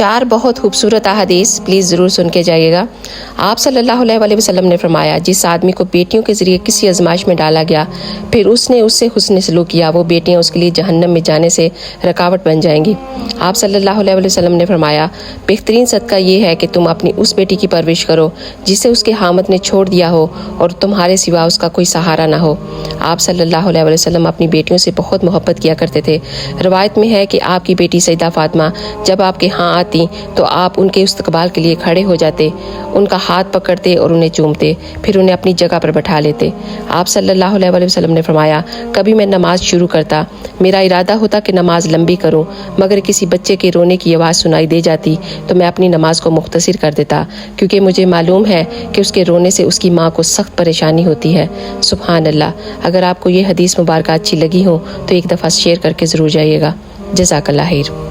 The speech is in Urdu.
4 بہت خوبصورت احادیث پلیز ضرور سن کے جائیے گا۔ آپ صلی اللہ علیہ وسلم نے فرمایا، جس آدمی کو بیٹیوں کے ذریعے کسی آزمائش میں ڈالا گیا پھر اس نے اس سے حسن سلوک کیا، وہ بیٹیاں اس کے لیے جہنم میں جانے سے رکاوٹ بن جائیں گی۔ آپ صلی اللہ علیہ وسلم نے فرمایا، بہترین صدقہ یہ ہے کہ تم اپنی اس بیٹی کی پرورش کرو جسے اس کے حامد نے چھوڑ دیا ہو اور تمہارے سوا اس کا کوئی سہارا نہ ہو۔ آپ صلی اللہ علیہ وسلم اپنی بیٹیوں سے بہت محبت کیا کرتے تھے۔ روایت میں ہے کہ آپ کی بیٹی سیدہ فاطمہ جب آپ کے ہاں آتی تو آپ ان کے استقبال کے لیے کھڑے ہو جاتے، ان کا ہاتھ پکڑتے اور انہیں چومتے، پھر انہیں اپنی جگہ پر بٹھا لیتے۔ آپ صلی اللہ علیہ وسلم نے فرمایا، کبھی میں نماز شروع کرتا، میرا ارادہ ہوتا کہ نماز لمبی کروں، مگر کسی بچے کے رونے کی آواز سنائی دے جاتی تو میں اپنی نماز کو مختصر کر دیتا، کیونکہ مجھے معلوم ہے کہ اس کے رونے سے اس کی ماں کو سخت پریشانی ہوتی ہے۔ سبحان اللہ۔ اگر آپ کو یہ حدیث مبارکہ اچھی لگی ہو تو ایک دفعہ شیئر کر کے ضرور جائیے گا۔ جزاک اللہ خیر۔